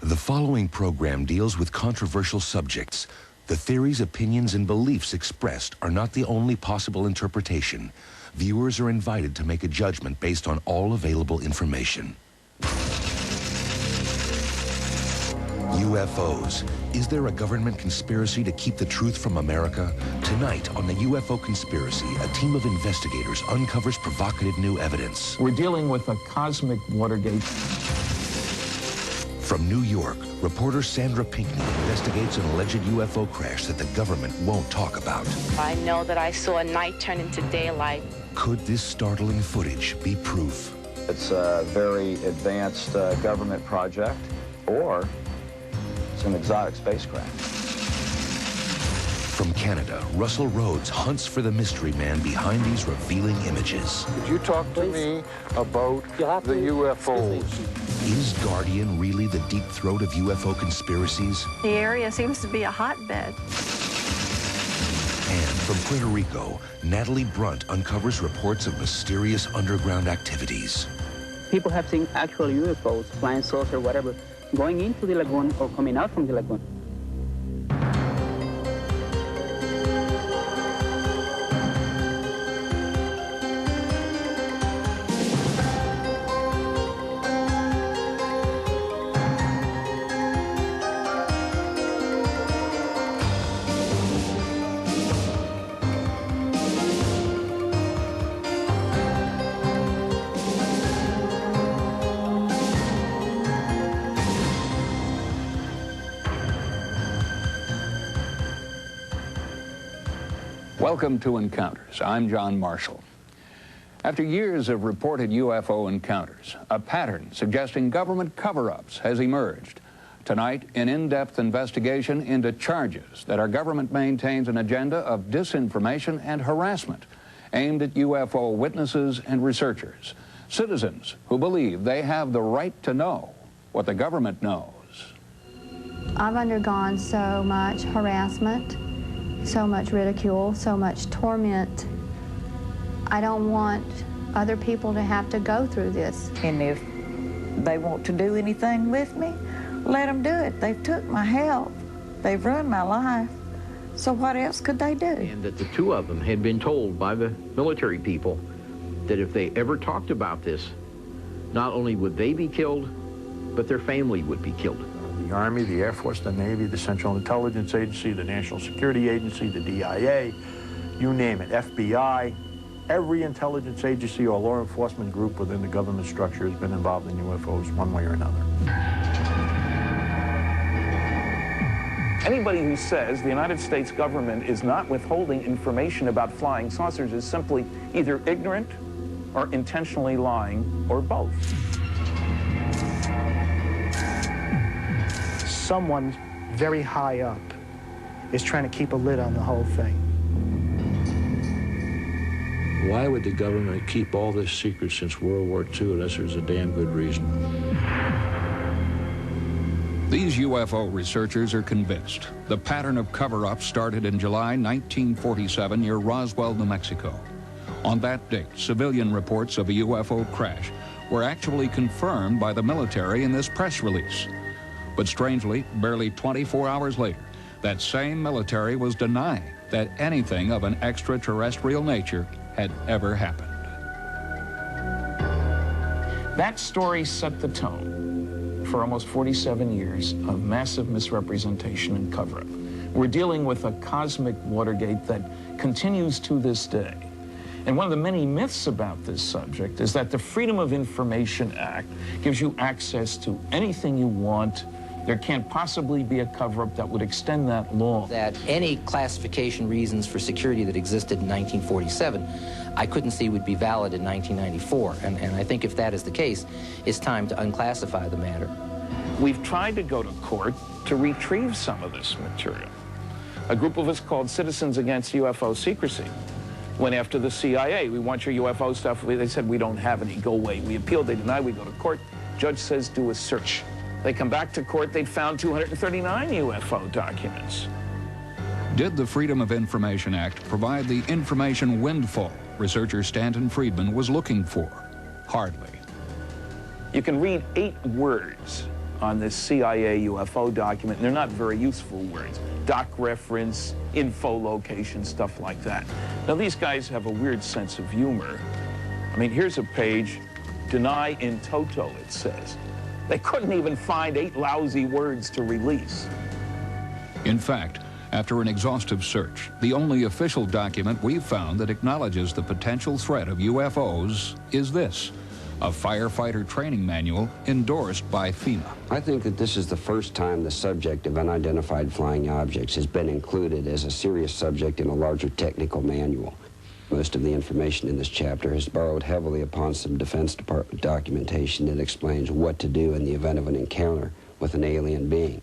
The following program deals with controversial subjects. The theories, opinions, and beliefs expressed are not the only possible interpretation. Viewers are invited to make a judgment based on all available information. UFOs. Is there a government conspiracy to keep the truth from America? Tonight on the UFO Conspiracy, a team of investigators uncovers provocative new evidence. We're dealing with a cosmic Watergate. From New York, reporter Sandra Pinckney investigates an alleged UFO crash that the government won't talk about. I know that I saw a night turn into daylight. Could this startling footage be proof? It's a very advanced government project, or it's an exotic spacecraft. From Canada, Russell Rhodes hunts for the mystery man behind these revealing images. Could you talk to me about the UFOs? Is Guardian really the deep throat of UFO conspiracies? The area seems to be a hotbed. And from Puerto Rico, Natalie Brunt uncovers reports of mysterious underground activities. People have seen actual UFOs, flying saucer, whatever, going into the lagoon or coming out from the lagoon. Welcome to Encounters. I'm John Marshall. After years of reported UFO encounters, a pattern suggesting government cover-ups has emerged. Tonight, an in-depth investigation into charges that our government maintains an agenda of disinformation and harassment aimed at UFO witnesses and researchers, citizens who believe they have the right to know what the government knows. I've undergone so much harassment, so much ridicule, so much torment. I don't want other people to have to go through this. And if they want to do anything with me, let them do it. They've took my health. They've ruined my life. So what else could they do? And that the two of them had been told by the military people that if they ever talked about this, not only would they be killed, but their family would be killed. The Army, the Air Force, the Navy, the Central Intelligence Agency, the National Security Agency, the DIA, you name it, FBI, every intelligence agency or law enforcement group within the government structure has been involved in UFOs one way or another. Anybody who says the United States government is not withholding information about flying saucers is simply either ignorant or intentionally lying, or both. Someone very high up is trying to keep a lid on the whole thing. Why would the government keep all this secret since World War II unless there's a damn good reason? These UFO researchers are convinced the pattern of cover-up started in July 1947 near Roswell, New Mexico. On that date, civilian reports of a UFO crash were actually confirmed by the military in this press release. But strangely, barely 24 hours later, that same military was denying that anything of an extraterrestrial nature had ever happened. That story set the tone for almost 47 years of massive misrepresentation and cover-up. We're dealing with a cosmic Watergate that continues to this day. And one of the many myths about this subject is that the Freedom of Information Act gives you access to anything you want. There can't possibly be a cover-up that would extend that law. That any classification reasons for security that existed in 1947, I couldn't see would be valid in 1994. And I think if that is the case, it's time to unclassify the matter. We've tried to go to court to retrieve some of this material. A group of us called Citizens Against UFO Secrecy went after the CIA. We want your UFO stuff. They said, we don't have any, go away. We appealed, they denied, we go to court. Judge says, do a search. They come back to court, they'd found 239 UFO documents. Did the Freedom of Information Act provide the information windfall researcher Stanton Friedman was looking for? Hardly. You can read 8 words on this CIA UFO document. They're not very useful words. Doc reference, info location, stuff like that. Now, these guys have a weird sense of humor. I mean, here's a page, deny in toto, it says. They couldn't even find 8 lousy words to release. In fact, after an exhaustive search, the only official document we've found that acknowledges the potential threat of UFOs is this: a firefighter training manual endorsed by FEMA. I think that this is the first time the subject of unidentified flying objects has been included as a serious subject in a larger technical manual. Most of the information in this chapter is borrowed heavily upon some Defense Department documentation that explains what to do in the event of an encounter with an alien being.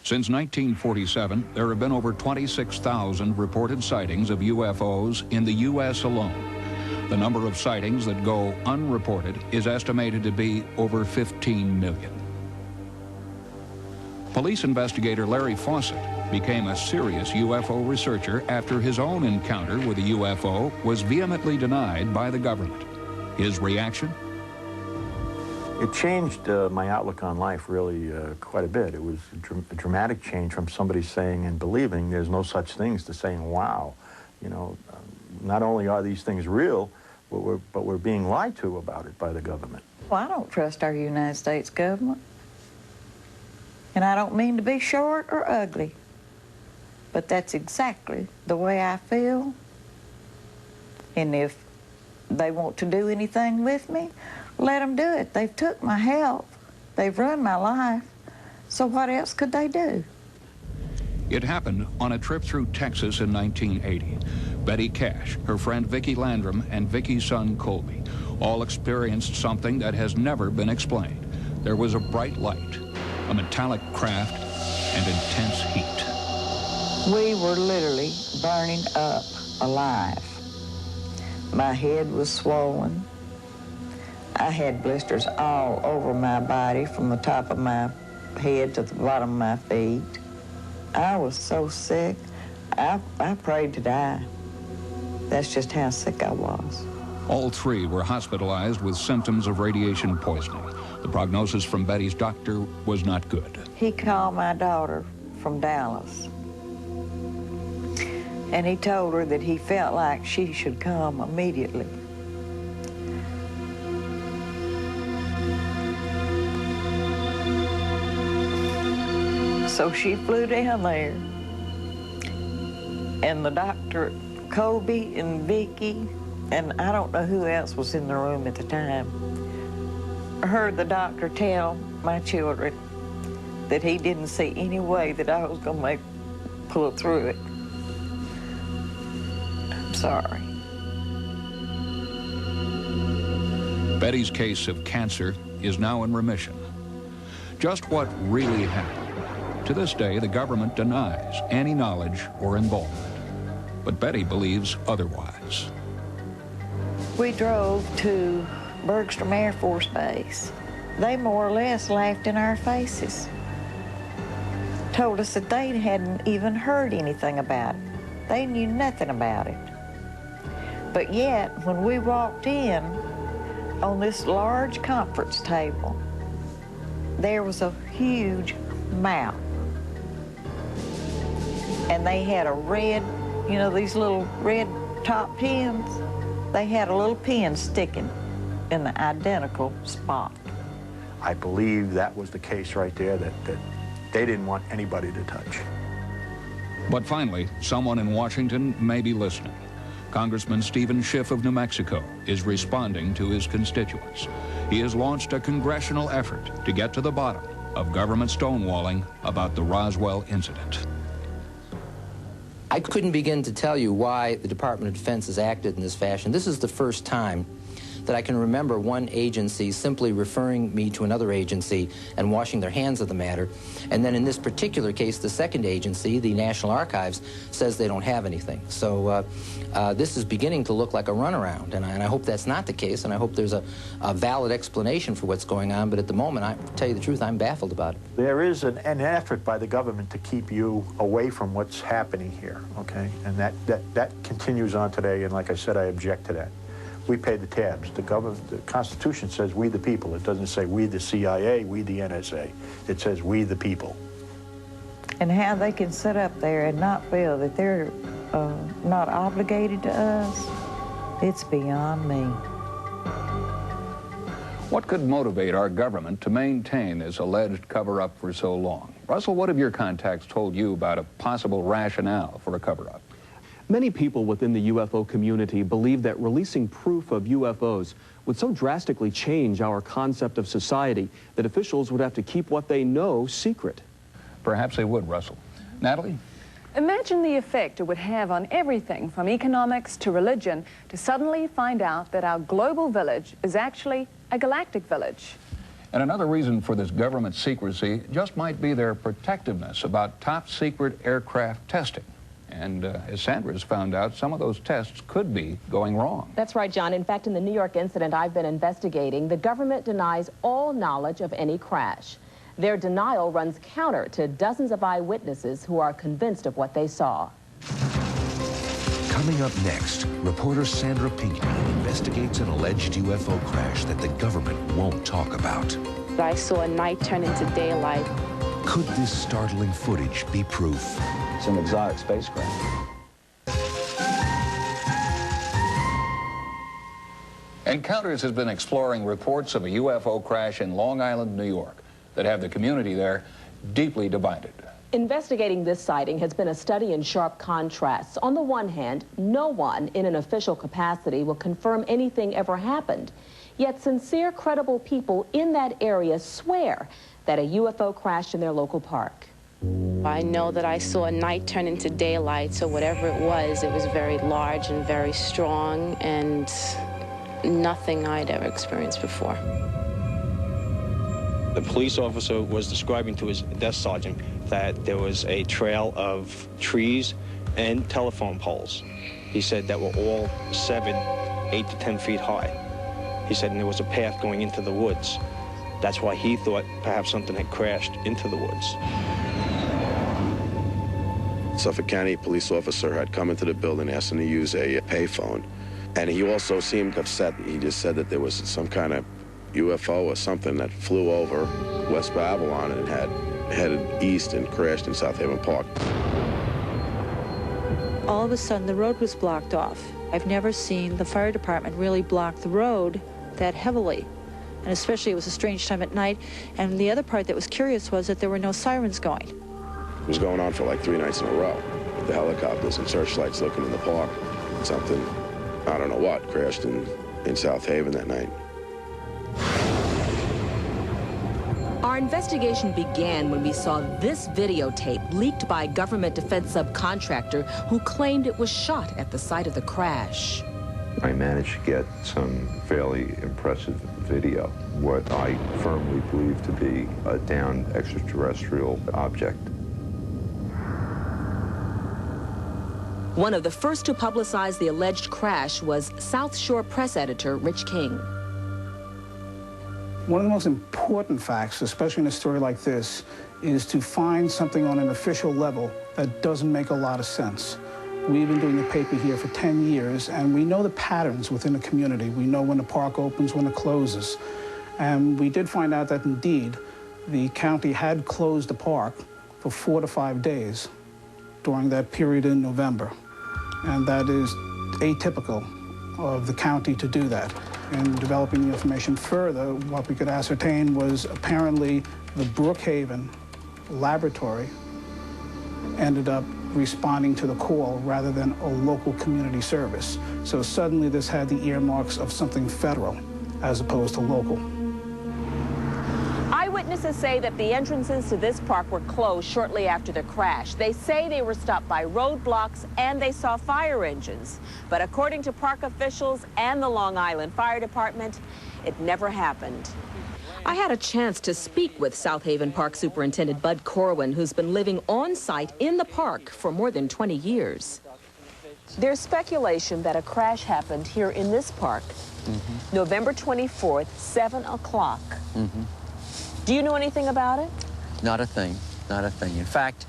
Since 1947, there have been over 26,000 reported sightings of UFOs in the U.S. alone. The number of sightings that go unreported is estimated to be over 15 million. Police investigator Larry Fawcett became a serious UFO researcher after his own encounter with a UFO was vehemently denied by the government. His reaction? It changed my outlook on life really quite a bit. It was a dramatic change from somebody saying and believing there's no such things to saying, wow, you know, not only are these things real, but we're being lied to about it by the government. Well, I don't trust our United States government. And I don't mean to be short or ugly, but that's exactly the way I feel. And if they want to do anything with me, let them do it. They've took my health. They've ruined my life. So what else could they do? It happened on a trip through Texas in 1980. Betty Cash, her friend Vicki Landrum, and Vicki's son Colby all experienced something that has never been explained. There was a bright light, a metallic craft, and intense heat. We were literally burning up alive. My head was swollen. I had blisters all over my body from the top of my head to the bottom of my feet. I was so sick, I prayed to die. That's just how sick I was. All 3 were hospitalized with symptoms of radiation poisoning. The prognosis from Betty's doctor was not good. He called my daughter from Dallas, and he told her that he felt like she should come immediately. So she flew down there, and the doctor, Colby and Vicki, and I don't know who else was in the room at the time, heard the doctor tell my children that he didn't see any way that I was going to pull through it. I'm sorry. Betty's case of cancer is now in remission. Just what really happened? To this day, the government denies any knowledge or involvement. But Betty believes otherwise. We drove to Bergstrom Air Force Base. They more or less laughed in our faces. Told us that they hadn't even heard anything about it. They knew nothing about it. But yet, when we walked in on this large conference table, there was a huge map. And they had a red, you know, these little red top pins. They had a little pin sticking in the identical spot. I believe that was the case right there, that they didn't want anybody to touch. But finally, someone in Washington may be listening. Congressman Stephen Schiff of New Mexico is responding to his constituents. He has launched a congressional effort to get to the bottom of government stonewalling about the Roswell incident. I couldn't begin to tell you why the Department of Defense has acted in this fashion. This is the first time that I can remember one agency simply referring me to another agency and washing their hands of the matter. And then in this particular case, the second agency, the National Archives, says they don't have anything. So this is beginning to look like a runaround, and I hope that's not the case, and I hope there's a valid explanation for what's going on. But at the moment, I tell you the truth, I'm baffled about it. There is an effort by the government to keep you away from what's happening here, okay? And that continues on today, and like I said, I object to that. We pay the tabs. The Constitution says we the people. It doesn't say we the CIA, we the NSA. It says we the people. And how they can sit up there and not feel that they're not obligated to us, it's beyond me. What could motivate our government to maintain this alleged cover-up for so long? Russell, what have your contacts told you about a possible rationale for a cover-up? Many people within the UFO community believe that releasing proof of UFOs would so drastically change our concept of society that officials would have to keep what they know secret. Perhaps they would, Russell. Natalie? Imagine the effect it would have on everything from economics to religion to suddenly find out that our global village is actually a galactic village. And another reason for this government secrecy just might be their protectiveness about top-secret aircraft testing. And as Sandra has found out, some of those tests could be going wrong. That's right, John. In fact, in the New York incident I've been investigating, the government denies all knowledge of any crash. Their denial runs counter to dozens of eyewitnesses who are convinced of what they saw. Coming up next, reporter Sandra Pinckney investigates an alleged UFO crash that the government won't talk about. I saw a night turn into daylight. Could this startling footage be proof? It's an exotic spacecraft. Encounters has been exploring reports of a UFO crash in Long Island, New York, that have the community there deeply divided. Investigating this sighting has been a study in sharp contrasts. On the one hand, no one in an official capacity will confirm anything ever happened. Yet sincere, credible people in that area swear that a UFO crashed in their local park. I know that I saw a night turn into daylight, so whatever it was very large and very strong, and nothing I'd ever experienced before. The police officer was describing to his desk sergeant that there was a trail of trees and telephone poles. He said that were all 8 to 10 feet high. He said, and there was a path going into the woods. That's why he thought perhaps something had crashed into the woods. Suffolk County police officer had come into the building asking to use a payphone. And he also seemed upset. He just said that there was some kind of UFO or something that flew over West Babylon and had headed east and crashed in South Haven Park. All of a sudden, the road was blocked off. I've never seen the fire department really block the road that heavily. And especially it was a strange time at night. And the other part that was curious was that there were no sirens going. It was going on for like 3 nights in a row. The helicopters and searchlights looking in the park. Something, I don't know what, crashed in South Haven that night. Our investigation began when we saw this videotape leaked by a government defense subcontractor who claimed it was shot at the site of the crash. I managed to get some fairly impressive video, what I firmly believe to be a downed extraterrestrial object. One of the first to publicize the alleged crash was South Shore press editor Rich King. One of the most important facts, especially in a story like this, is to find something on an official level that doesn't make a lot of sense. We've been doing the paper here for 10 years, and we know the patterns within the community. We know when the park opens, when it closes. And we did find out that, indeed, the county had closed the park for 4 to 5 days during that period in November. And that is atypical of the county to do that. In developing the information further, what we could ascertain was apparently the Brookhaven laboratory ended up responding to the call rather than a local community service. So suddenly this had the earmarks of something federal as opposed to local. Eyewitnesses say that the entrances to this park were closed shortly after the crash. They say they were stopped by roadblocks and they saw fire engines. But according to park officials and the Long Island Fire Department, it never happened. I had a chance to speak with South Haven Park Superintendent Bud Corwin, who's been living on site in the park for more than 20 years. There's speculation that a crash happened here in this park, November 24th, 7 o'clock. Do you know anything about it? Not a thing, not a thing. In fact,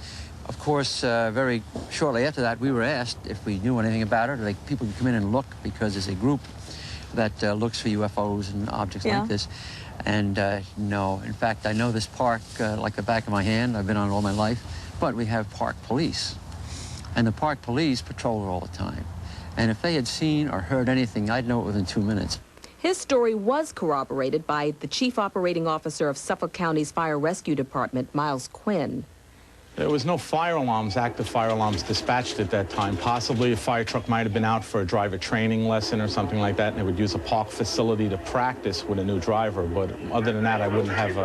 of course, very shortly after that, we were asked if we knew anything about it, or like people could come in and look, because as a group, that looks for UFOs and objects like this. And no, in fact, I know this park like the back of my hand. I've been on it all my life. But we have park police. And the park police patrol it all the time. And if they had seen or heard anything, I'd know it within 2 minutes. His story was corroborated by the Chief Operating Officer of Suffolk County's Fire Rescue Department, Miles Quinn. There was no fire alarms, active fire alarms dispatched at that time. Possibly a fire truck might have been out for a driver training lesson or something like that, and they would use a park facility to practice with a new driver. But other than that, I wouldn't have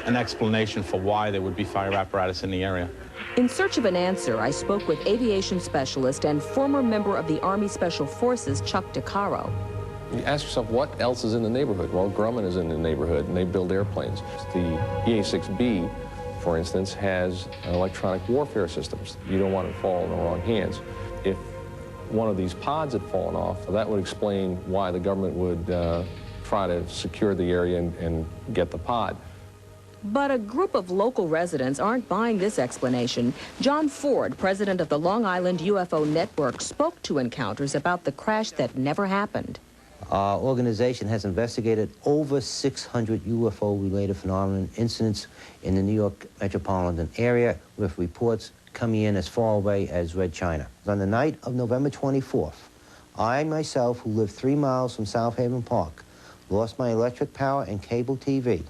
an explanation for why there would be fire apparatus in the area. In search of an answer, I spoke with aviation specialist and former member of the Army Special Forces, Chuck DeCaro. You ask yourself, what else is in the neighborhood? Well, Grumman is in the neighborhood, and they build airplanes. The EA-6B, for instance, has electronic warfare systems. You don't want it to fall in the wrong hands. If one of these pods had fallen off, that would explain why the government would try to secure the area and get the pod. But a group of local residents aren't buying this explanation. John Ford, president of the Long Island UFO Network, spoke to encounters about the crash that never happened. Our organization has investigated over 600 UFO-related phenomenon incidents in the New York metropolitan area, with reports coming in as far away as Red China. On the night of November 24th, I myself, who lived 3 miles from South Haven Park, lost my electric power and cable TV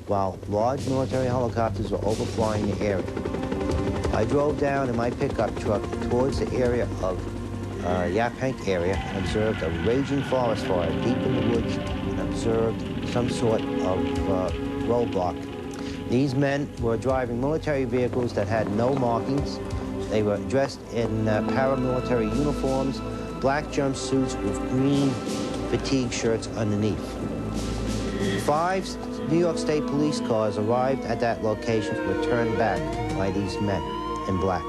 while large military helicopters were overflying the area. I drove down in my pickup truck towards the area of Yaphank area and observed a raging forest fire deep in the woods and observed some sort of roadblock. These men were driving military vehicles that had no markings. They were dressed in paramilitary uniforms, black jumpsuits with green fatigue shirts underneath. 5 New York State police cars arrived at that location and were turned back by these men in black.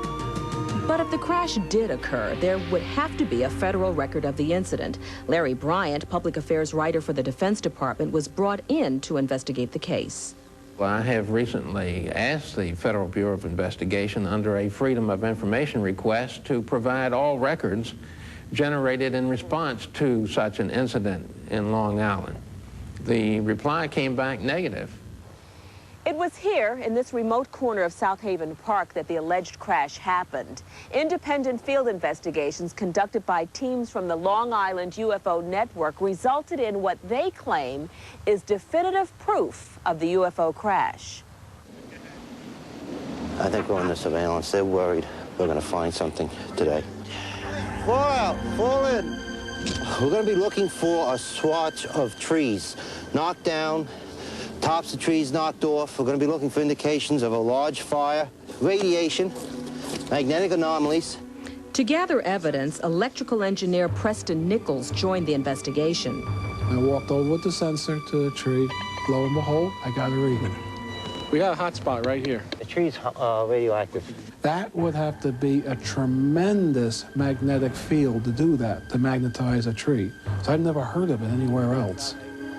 But if the crash did occur, there would have to be a federal record of the incident. Larry Bryant, public affairs writer for the Defense Department, was brought in to investigate the case. Well, I have recently asked the Federal Bureau of Investigation under a Freedom of Information request to provide all records generated in response to such an incident in Long Island. The reply came back negative. It was here, in this remote corner of South Haven Park, that the alleged crash happened. Independent field investigations conducted by teams from the Long Island UFO Network resulted in what they claim is definitive proof of the UFO crash. I think we're under surveillance. They're worried we're going to find something today. Fall out, fall in. We're going to be looking for a swatch of trees knocked down, tops of trees knocked off. We're going to be looking for indications of a large fire, radiation, magnetic anomalies. To gather evidence, electrical engineer Preston Nichols joined the investigation. I walked over with the sensor to the tree. Lo and behold, I got a reading. We got a hot spot right here. The tree's radioactive. That would have to be a tremendous magnetic field to do that, to magnetize a tree. So I've never heard of it anywhere else.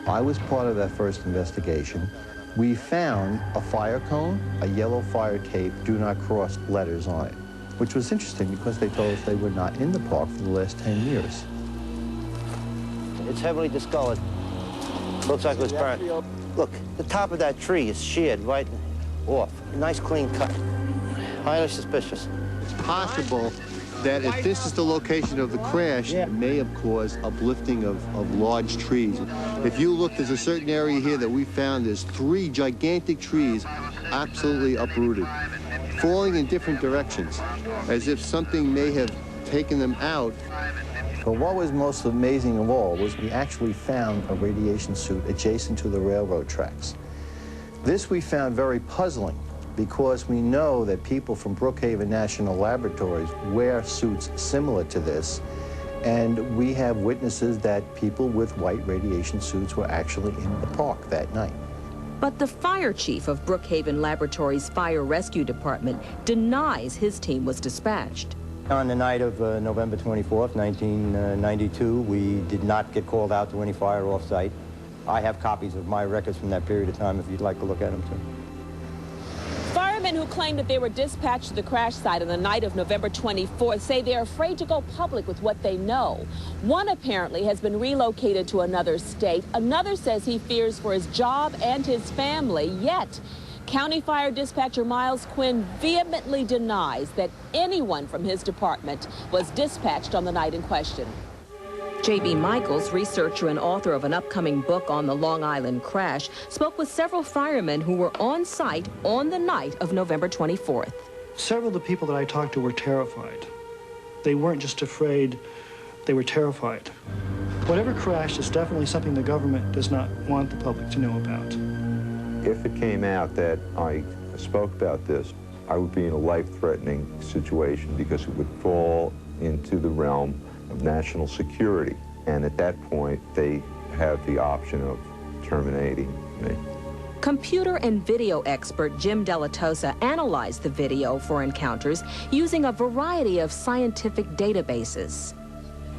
I was part of that first investigation. We found a fire cone, a yellow fire tape, do not cross letters on it, which was interesting because they told us they were not in the park for the last 10 years. It's heavily discolored. Looks like it was burnt. Look, the top of that tree is sheared right off. Nice clean cut. Highly suspicious. It's possible that if this is the location of the crash, it may have caused uplifting of large trees. If you look, there's a certain area here that we found, there's 3 gigantic trees absolutely uprooted, falling in different directions, as if something may have taken them out. But what was most amazing of all was we actually found a radiation suit adjacent to the railroad tracks. This we found very puzzling, because we know that people from Brookhaven National Laboratories wear suits similar to this, and we have witnesses that people with white radiation suits were actually in the park that night. But the fire chief of Brookhaven Laboratories Fire Rescue Department denies his team was dispatched. On the night of November 24th, 1992, we did not get called out to any fire off-site. I have copies of my records from that period of time if you'd like to look at them too. Firemen who claim that they were dispatched to the crash site on the night of November 24th say they're afraid to go public with what they know. One apparently has been relocated to another state. Another says he fears for his job and his family. Yet, County Fire Dispatcher Miles Quinn vehemently denies that anyone from his department was dispatched on the night in question. J.B. Michaels, researcher and author of an upcoming book on the Long Island crash, spoke with several firemen who were on site on the night of November 24th. Several of the people that I talked to were terrified. They weren't just afraid, they were terrified. Whatever crashed is definitely something the government does not want the public to know about. If it came out that I spoke about this, I would be in a life-threatening situation because it would fall into the realm of national security. And at that point, they have the option of terminating me. Computer and video expert Jim Dilettoso analyzed the video for encounters using a variety of scientific databases.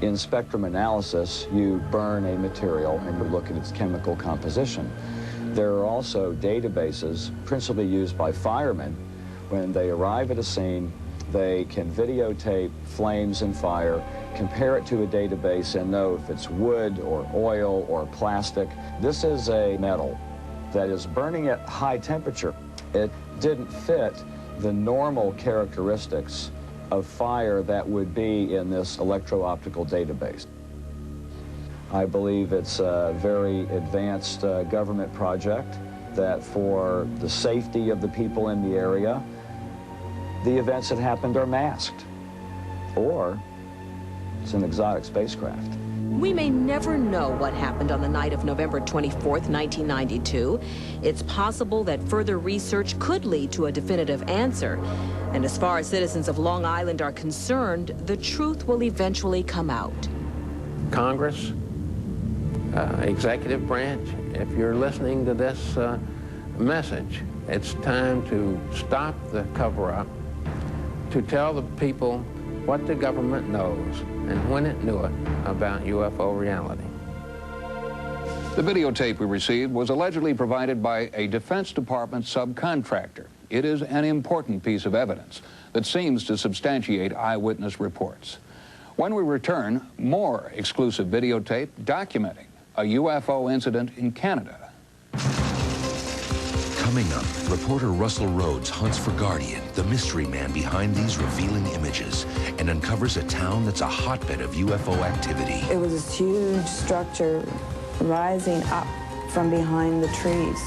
In spectrum analysis, you burn a material and you look at its chemical composition. There are also databases principally used by firemen. When they arrive at a scene, they can videotape flames and fire, compare it to a database, and know if it's wood or oil or plastic. This is a metal that is burning at high temperature. It didn't fit the normal characteristics of fire that would be in this electro-optical database. I believe it's a very advanced government project that for the safety of the people in the area, the events that happened are masked, or it's an exotic spacecraft. We may never know what happened on the night of November 24th, 1992. It's possible that further research could lead to a definitive answer. And as far as citizens of Long Island are concerned, the truth will eventually come out. Congress, executive branch, if you're listening to this message, it's time to stop the cover-up, to tell the people what the government knows and when it knew it about UFO reality. The videotape we received was allegedly provided by a Defense Department subcontractor. It is an important piece of evidence that seems to substantiate eyewitness reports. When we return, more exclusive videotape documenting a UFO incident in Canada. Coming up, reporter Russell Rhodes hunts for Guardian, the mystery man behind these revealing images, and uncovers a town that's a hotbed of UFO activity. It was this huge structure rising up from behind the trees.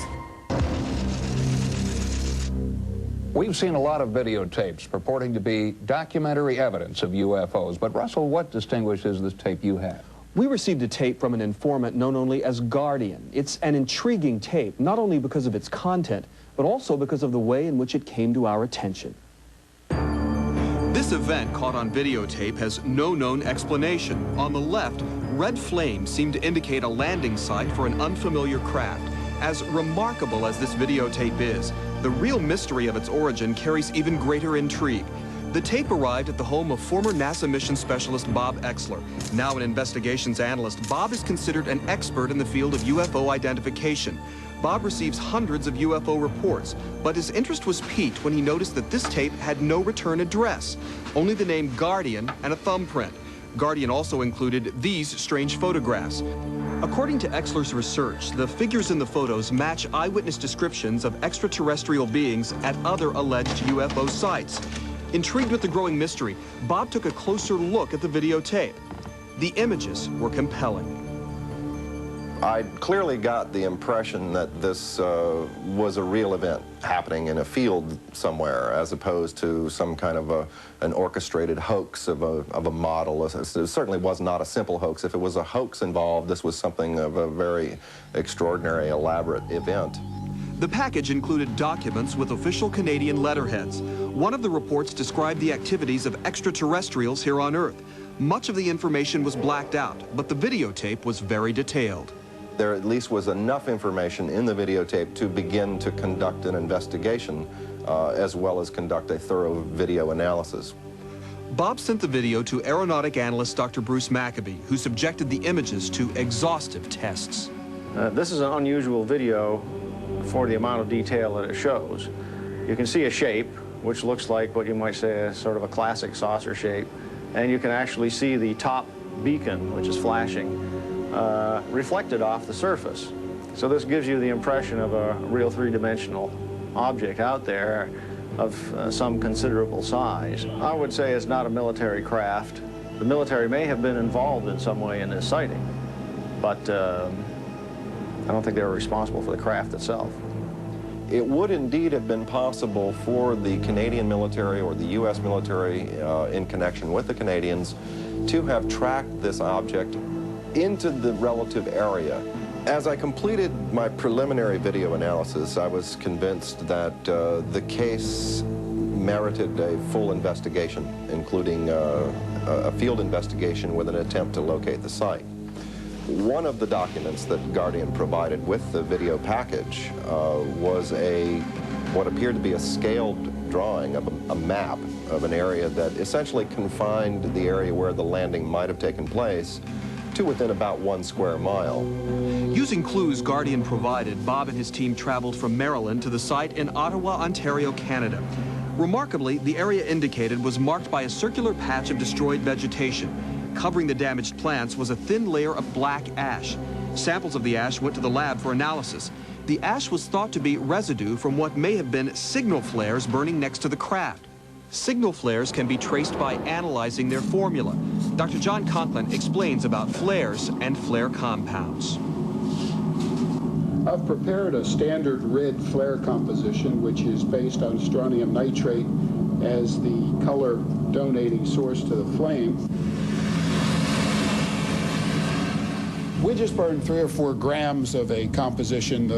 We've seen a lot of videotapes purporting to be documentary evidence of UFOs, but Russell, what distinguishes this tape you have? We received a tape from an informant known only as Guardian. It's an intriguing tape, not only because of its content, but also because of the way in which it came to our attention. This event caught on videotape has no known explanation. On the left, red flames seem to indicate a landing site for an unfamiliar craft. As remarkable as this videotape is, the real mystery of its origin carries even greater intrigue. The tape arrived at the home of former NASA mission specialist Bob Oechsler. Now an investigations analyst, Bob is considered an expert in the field of UFO identification. Bob receives hundreds of UFO reports, but his interest was piqued when he noticed that this tape had no return address, only the name Guardian and a thumbprint. Guardian also included these strange photographs. According to Oechsler's research, the figures in the photos match eyewitness descriptions of extraterrestrial beings at other alleged UFO sites. Intrigued with the growing mystery, Bob took a closer look at the videotape. The images were compelling. I clearly got the impression that this was a real event happening in a field somewhere, as opposed to some kind of an orchestrated hoax of a model. It certainly was not a simple hoax. If it was a hoax involved, this was something of a very extraordinary, elaborate event. The package included documents with official Canadian letterheads. One of the reports described the activities of extraterrestrials here on Earth. Much of the information was blacked out, but the videotape was very detailed. There at least was enough information in the videotape to begin to conduct an investigation, as well as conduct a thorough video analysis. Bob sent the video to aeronautic analyst Dr. Bruce Maccabee, who subjected the images to exhaustive tests. This is an unusual video for the amount of detail that it shows. You can see a shape, which looks like what you might say is sort of a classic saucer shape, and you can actually see the top beacon, which is flashing, reflected off the surface. So this gives you the impression of a real three-dimensional object out there of some considerable size. I would say it's not a military craft. The military may have been involved in some way in this sighting, but I don't think they were responsible for the craft itself. It would indeed have been possible for the Canadian military or the U.S. military in connection with the Canadians to have tracked this object into the relative area. As I completed my preliminary video analysis, I was convinced that the case merited a full investigation, including a field investigation with an attempt to locate the site. One of the documents that Guardian provided with the video package was what appeared to be a scaled drawing of a map of an area that essentially confined the area where the landing might have taken place to within about 1 square mile. Using clues Guardian provided, Bob and his team traveled from Maryland to the site in Ottawa, Ontario, Canada. Remarkably, the area indicated was marked by a circular patch of destroyed vegetation. Covering the damaged plants was a thin layer of black ash. Samples of the ash went to the lab for analysis. The ash was thought to be residue from what may have been signal flares burning next to the craft. Signal flares can be traced by analyzing their formula. Dr. John Conklin explains about flares and flare compounds. I've prepared a standard red flare composition, which is based on strontium nitrate as the color donating source to the flame. We just burned 3 or 4 grams of a composition.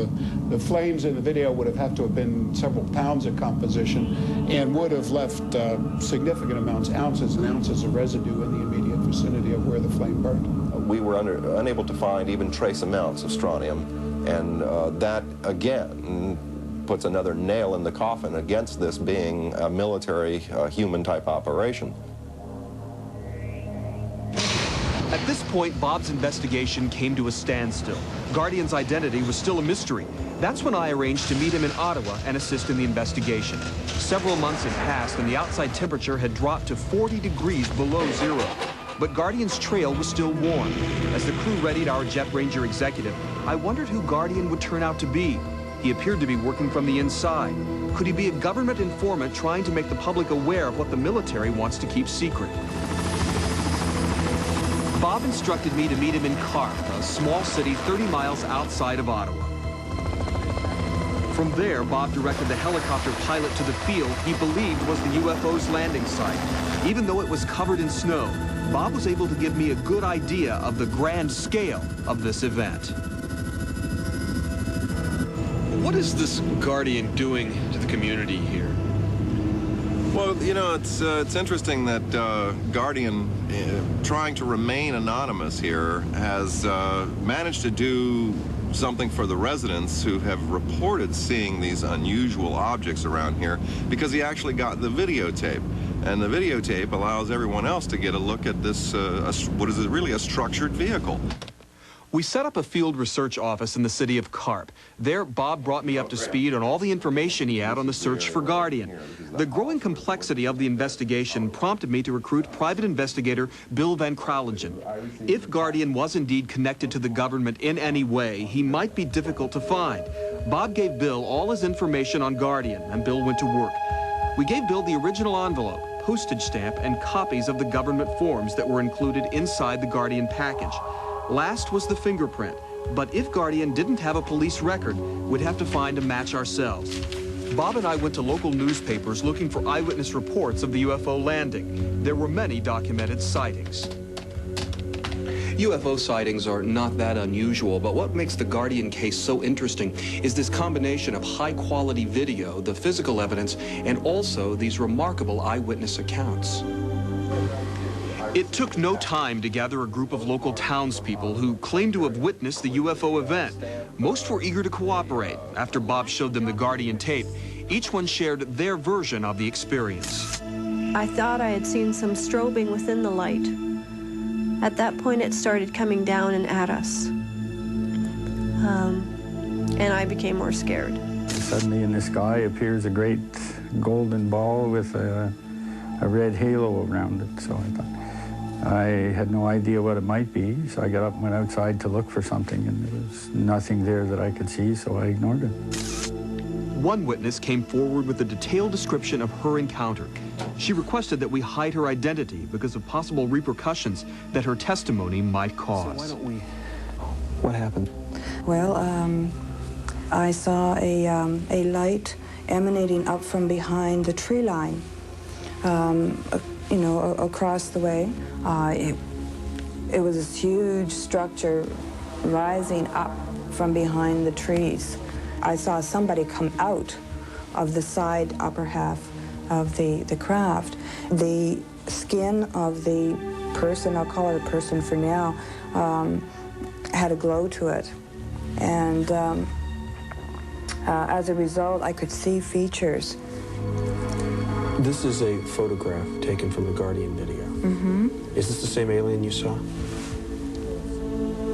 The flames in the video would have had to have been several pounds of composition and would have left significant amounts, ounces and ounces of residue in the immediate vicinity of where the flame burned. We were unable to find even trace amounts of strontium, and that, again, puts another nail in the coffin against this being a military, human-type operation. At this point, Bob's investigation came to a standstill. Guardian's identity was still a mystery. That's when I arranged to meet him in Ottawa and assist in the investigation. Several months had passed and the outside temperature had dropped to 40 degrees below zero. But Guardian's trail was still warm. As the crew readied our Jet Ranger executive, I wondered who Guardian would turn out to be. He appeared to be working from the inside. Could he be a government informant trying to make the public aware of what the military wants to keep secret? Bob instructed me to meet him in Carp, a small city 30 miles outside of Ottawa. From there, Bob directed the helicopter pilot to the field he believed was the UFO's landing site. Even though it was covered in snow, Bob was able to give me a good idea of the grand scale of this event. What is this Guardian doing to the community here? Well, you know, it's interesting that Guardian, trying to remain anonymous here, has managed to do something for the residents who have reported seeing these unusual objects around here, because he actually got the videotape. And the videotape allows everyone else to get a look at this, what is really a structured vehicle. We set up a field research office in the city of Carp. There, Bob brought me up to speed on all the information he had on the search for Guardian. The growing complexity of the investigation prompted me to recruit private investigator Bill Van Kralingen. If Guardian was indeed connected to the government in any way, he might be difficult to find. Bob gave Bill all his information on Guardian, and Bill went to work. We gave Bill the original envelope, postage stamp, and copies of the government forms that were included inside the Guardian package. Last was the fingerprint, but if Guardian didn't have a police record, we'd have to find a match ourselves. Bob and I went to local newspapers looking for eyewitness reports of the UFO landing. There were many documented sightings. UFO sightings are not that unusual, but what makes the Guardian case so interesting is this combination of high-quality video, the physical evidence, and also these remarkable eyewitness accounts. It took no time to gather a group of local townspeople who claimed to have witnessed the UFO event. Most were eager to cooperate. After Bob showed them the Guardian tape, each one shared their version of the experience. I thought I had seen some strobing within the light. At that point, it started coming down and at us. And I became more scared. Suddenly in the sky appears a great golden ball with a red halo around it. So I thought, I had no idea what it might be, so I got up and went outside to look for something, and there was nothing there that I could see, so I ignored it. One witness came forward with a detailed description of her encounter. She requested that we hide her identity because of possible repercussions that her testimony might cause. So why don't we... What happened? Well, I saw a light emanating up from behind the tree line, you know, across the way. It was this huge structure rising up from behind the trees. I saw somebody come out of the side upper half of the craft. The skin of the person, I'll call it a person for now, had a glow to it. And as a result, I could see features. This is a photograph taken from the Guardian video. Mm-hmm. Is this the same alien you saw?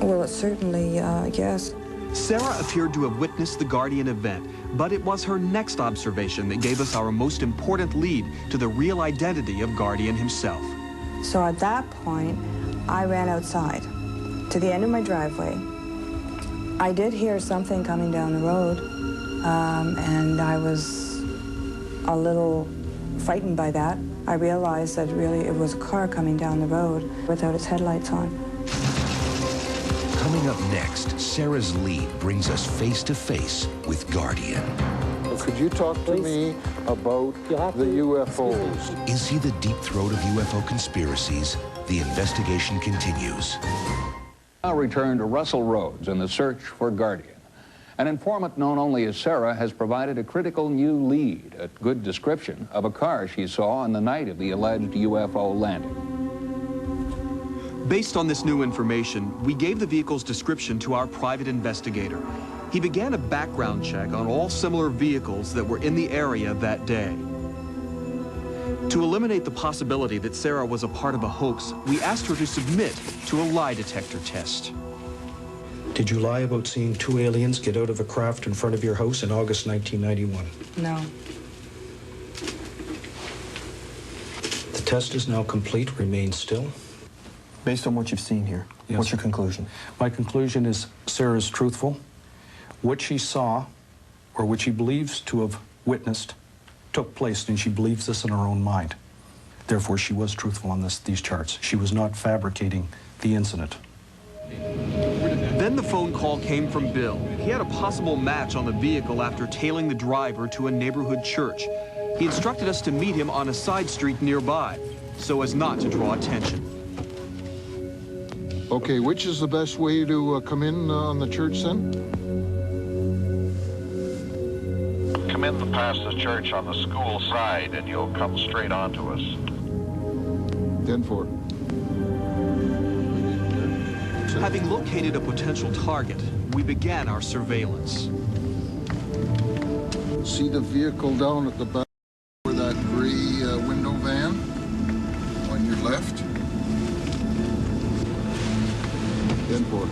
Well, it certainly, yes. Sarah appeared to have witnessed the Guardian event, but it was her next observation that gave us our most important lead to the real identity of Guardian himself. So at that point, I ran outside to the end of my driveway. I did hear something coming down the road, and I was a little frightened by that. I realized that really it was a car coming down the road without its headlights on. Coming up next, Sarah's lead brings us face to face with Guardian. Could you talk to me about the UFOs? Is he the deep throat of UFO conspiracies? The investigation continues. Now return to Russell Rhodes and the search for Guardian. An informant known only as Sarah has provided a critical new lead, a good description of a car she saw on the night of the alleged UFO landing. Based on this new information, we gave the vehicle's description to our private investigator. He began a background check on all similar vehicles that were in the area that day. To eliminate the possibility that Sarah was a part of a hoax, we asked her to submit to a lie detector test. Did you lie about seeing two aliens get out of a craft in front of your house in August 1991? No. The test is now complete. Remain still. Based on what you've seen here, yes. What's your conclusion? My conclusion is Sarah's truthful. What she saw, or what she believes to have witnessed, took place, and she believes this in her own mind. Therefore, she was truthful on these charts. She was not fabricating the incident. Then the phone call came from Bill. He had a possible match on the vehicle after tailing the driver to a neighborhood church. He instructed us to meet him on a side street nearby, so as not to draw attention. Okay, which is the best way to come in on the church then? Come in past the church on the school side and you'll come straight on to us. 10-4. Having located a potential target, we began our surveillance. See the vehicle down at the back where that gray window van on your left? 10-4.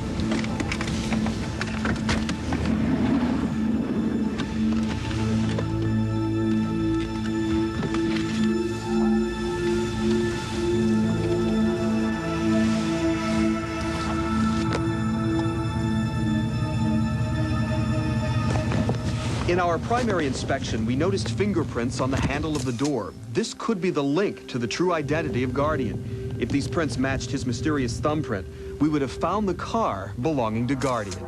In our primary inspection, we noticed fingerprints on the handle of the door. This could be the link to the true identity of Guardian. If these prints matched his mysterious thumbprint, we would have found the car belonging to Guardian.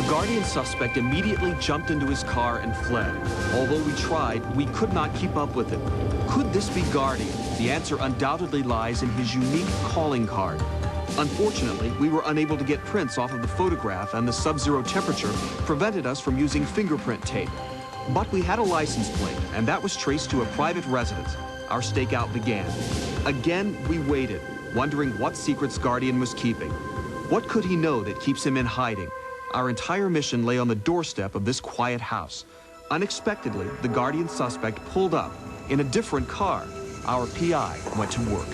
Guardian suspect immediately jumped into his car and fled. Although we tried, we could not keep up with him. Could this be Guardian? The answer undoubtedly lies in his unique calling card. Unfortunately, we were unable to get prints off of the photograph, and the sub-zero temperature prevented us from using fingerprint tape. But we had a license plate, and that was traced to a private residence. Our stakeout began. Again, we waited, wondering what secrets Guardian was keeping. What could he know that keeps him in hiding? Our entire mission lay on the doorstep of this quiet house. Unexpectedly, the Guardian suspect pulled up in a different car. Our PI went to work.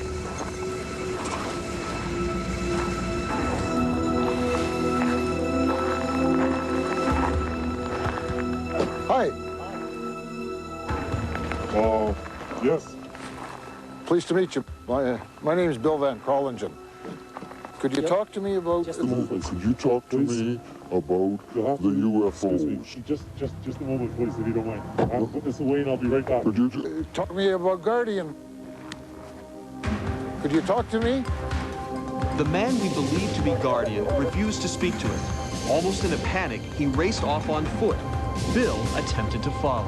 Hi. Yes. Pleased to meet you. My name is Bill Van Krolingen. Could you talk to me about... Just a moment, please. Could you talk to me about the UFOs? Just a moment, please, if you don't mind. I'll put this away and I'll be right back. Could you talk to me about Guardian? Could you talk to me? The man we believed to be Guardian refused to speak to him. Almost in a panic, he raced off on foot. Bill attempted to follow.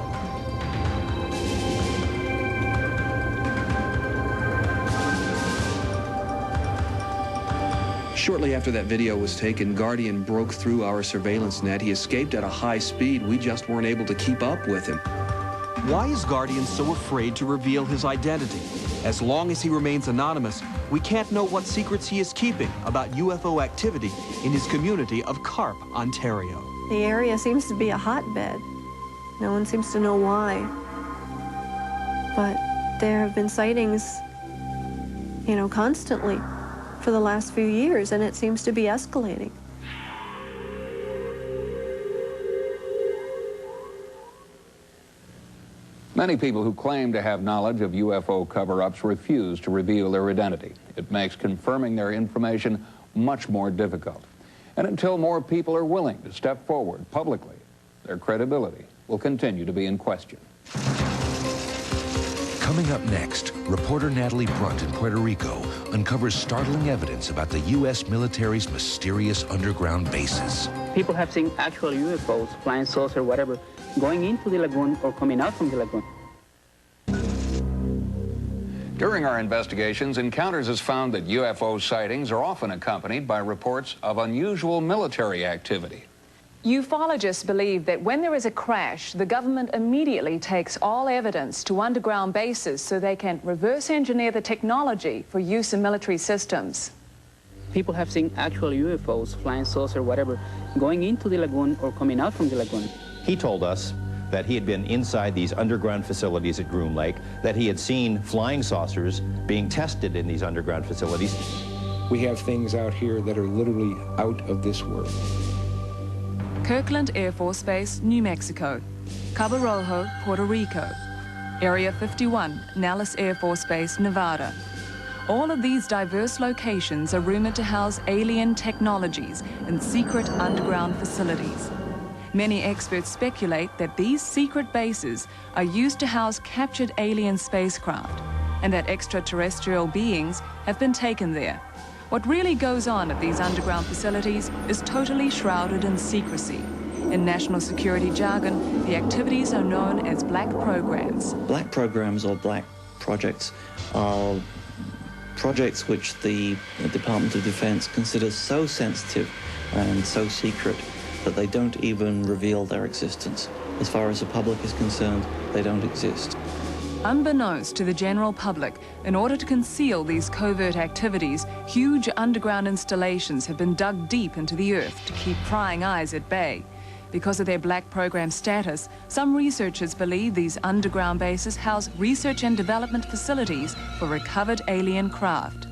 Shortly after that video was taken, Guardian broke through our surveillance net. He escaped at a high speed. We just weren't able to keep up with him. Why is Guardian so afraid to reveal his identity? As long as he remains anonymous, we can't know what secrets he is keeping about UFO activity in his community of Carp, Ontario. The area seems to be a hotbed. No one seems to know why. But there have been sightings, you know, constantly for the last few years, and it seems to be escalating. Many people who claim to have knowledge of UFO cover-ups refuse to reveal their identity. It makes confirming their information much more difficult. And until more people are willing to step forward publicly, their credibility will continue to be in question. Coming up next, reporter Natalie Brunt in Puerto Rico uncovers startling evidence about the U.S. military's mysterious underground bases. People have seen actual UFOs, flying saucer, whatever, going into the lagoon or coming out from the lagoon. During our investigations, Encounters has found that UFO sightings are often accompanied by reports of unusual military activity. Ufologists believe that when there is a crash, the government immediately takes all evidence to underground bases so they can reverse engineer the technology for use in military systems. People have seen actual UFOs, flying saucer, whatever, going into the lagoon or coming out from the lagoon. He told us that he had been inside these underground facilities at Groom Lake, that he had seen flying saucers being tested in these underground facilities. We have things out here that are literally out of this world. Kirkland Air Force Base, New Mexico. Cabo Rojo, Puerto Rico. Area 51, Nellis Air Force Base, Nevada. All of these diverse locations are rumored to house alien technologies in secret underground facilities. Many experts speculate that these secret bases are used to house captured alien spacecraft and that extraterrestrial beings have been taken there. What really goes on at these underground facilities is totally shrouded in secrecy. In national security jargon, the activities are known as black programs. Black programs or black projects are projects which the Department of Defense considers so sensitive and so secret that they don't even reveal their existence. As far as the public is concerned, they don't exist. Unbeknownst to the general public, in order to conceal these covert activities, huge underground installations have been dug deep into the earth to keep prying eyes at bay. Because of their black program status, some researchers believe these underground bases house research and development facilities for recovered alien craft.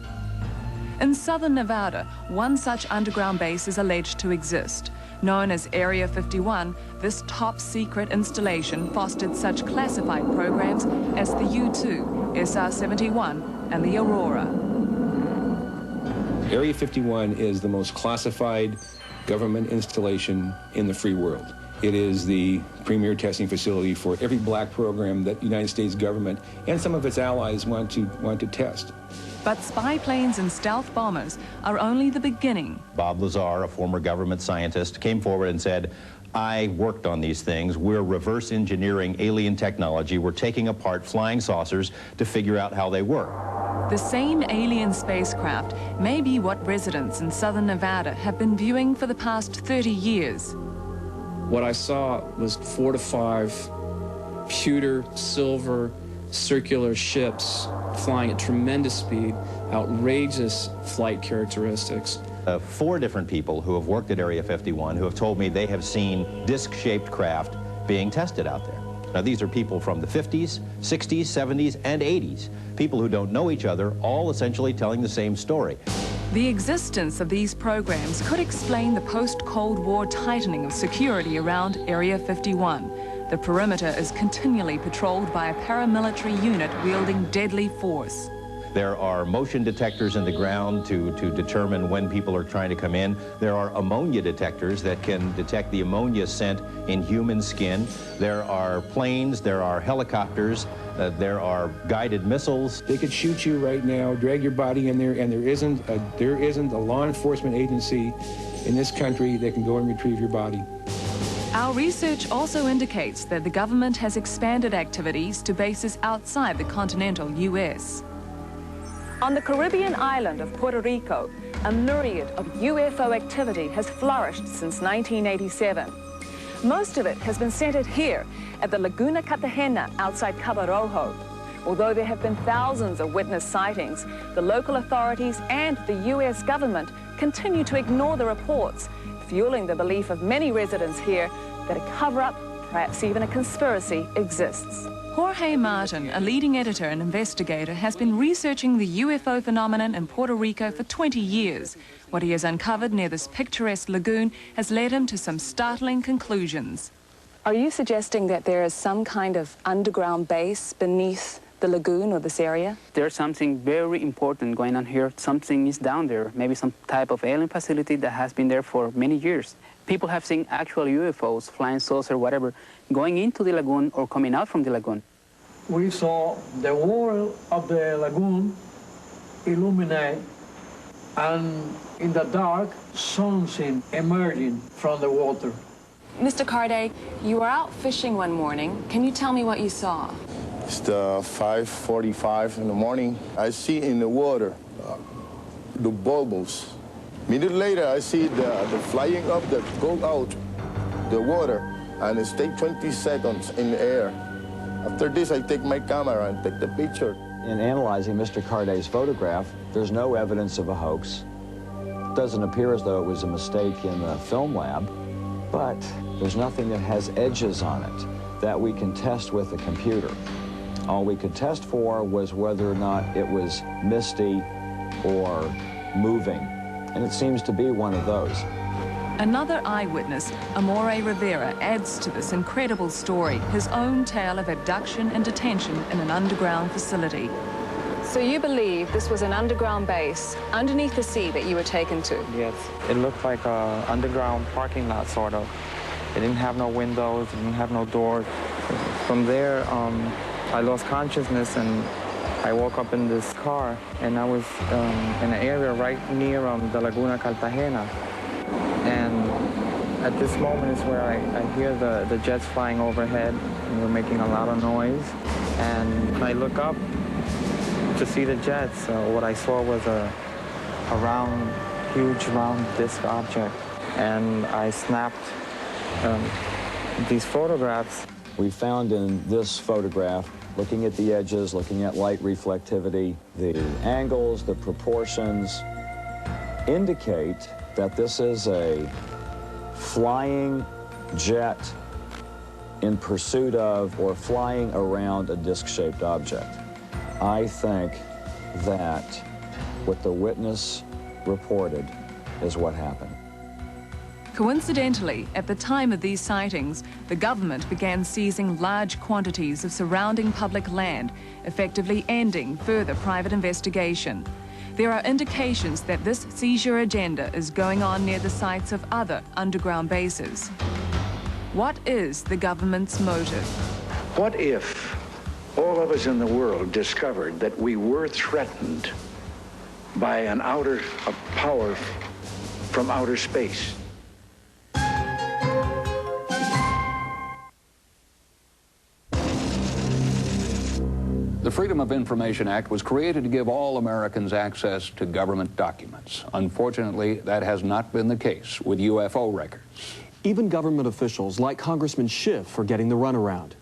In southern Nevada, one such underground base is alleged to exist. Known as Area 51, this top-secret installation fostered such classified programs as the U-2, SR-71, and the Aurora. Area 51 is the most classified government installation in the free world. It is the premier testing facility for every black program that the United States government and some of its allies want to test. But spy planes and stealth bombers are only the beginning. Bob Lazar, a former government scientist, came forward and said, I worked on these things. We're reverse engineering alien technology. We're taking apart flying saucers to figure out how they work. The same alien spacecraft may be what residents in southern Nevada have been viewing for the past 30 years. What I saw was 4 to 5 pewter, silver, circular ships flying at tremendous speed, outrageous flight characteristics. 4 different people who have worked at Area 51 who have told me they have seen disc-shaped craft being tested out there. Now, these are people from the 50s, 60s, 70s, and 80s. People who don't know each other, all essentially telling the same story. The existence of these programs could explain the post-Cold War tightening of security around Area 51. The perimeter is continually patrolled by a paramilitary unit wielding deadly force. There are motion detectors in the ground to determine when people are trying to come in. There are ammonia detectors that can detect the ammonia scent in human skin. There are planes, there are helicopters, there are guided missiles. They could shoot you right now, drag your body in there, and there isn't a law enforcement agency in this country that can go and retrieve your body. Our research also indicates that the government has expanded activities to bases outside the continental U.S. On the Caribbean island of Puerto Rico, a myriad of UFO activity has flourished since 1987. Most of it has been centered here at the Laguna Cartagena outside Cabo Rojo. Although there have been thousands of witness sightings, the local authorities and the U.S. government continue to ignore the reports, fueling the belief of many residents here that a cover-up, perhaps even a conspiracy, exists. Jorge Martin, a leading editor and investigator, has been researching the UFO phenomenon in Puerto Rico for 20 years. What he has uncovered near this picturesque lagoon has led him to some startling conclusions. Are you suggesting that there is some kind of underground base beneath the lagoon or this area? There's something very important going on here. Something is down there, maybe some type of alien facility that has been there for many years. People have seen actual UFOs, flying saucer, whatever, going into the lagoon or coming out from the lagoon. We saw the wall of the lagoon illuminate, and in the dark, something emerging from the water. Mr. Carday, you were out fishing one morning. Can you tell me what you saw? It's 5:45 in the morning. I see in the water the bubbles. A minute later, I see the flying up that go out the water, and it stays 20 seconds in the air. After this, I take my camera and take the picture. In analyzing Mr. Carday's photograph, there's no evidence of a hoax. It doesn't appear as though it was a mistake in the film lab, but there's nothing that has edges on it that we can test with a computer. All we could test for was whether or not it was misty or moving, and it seems to be one of those. Another eyewitness, Amore Rivera, adds to this incredible story his own tale of abduction and detention in an underground facility. So you believe this was an underground base underneath the sea that you were taken to? Yes, it looked like an underground parking lot, sort of. It didn't have no windows, it didn't have no doors. From there, I lost consciousness and I woke up in this car, and I was in an area right near the Laguna Cartagena. And at this moment is where I hear the jets flying overhead, and they're making a lot of noise. And I look up to see the jets. What I saw was a round, huge round disc object. And I snapped these photographs. We found in this photograph, looking at the edges, looking at light reflectivity, the angles, the proportions, indicate that this is a flying jet in pursuit of or flying around a disc-shaped object. I think that what the witness reported is what happened. Coincidentally, at the time of these sightings, the government began seizing large quantities of surrounding public land, effectively ending further private investigation. There are indications that this seizure agenda is going on near the sites of other underground bases. What is the government's motive? What if all of us in the world discovered that we were threatened by a power from outer space? The Freedom of Information Act was created to give all Americans access to government documents. Unfortunately, that has not been the case with UFO records. Even government officials like Congressman Schiff are getting the runaround.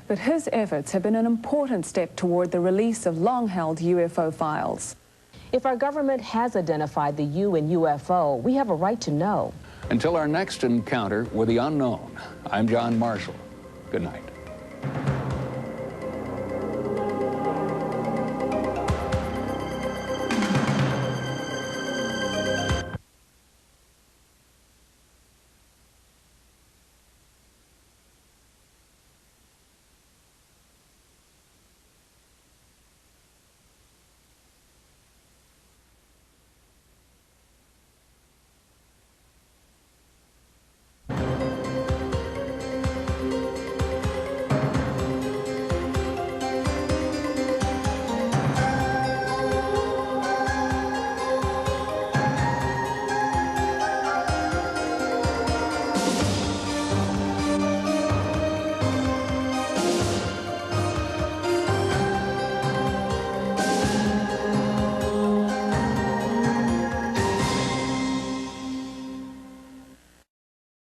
But his efforts have been an important step toward the release of long-held UFO files. If our government has identified the U in UFO, we have a right to know. Until our next encounter with the unknown, I'm John Marshall. Good night.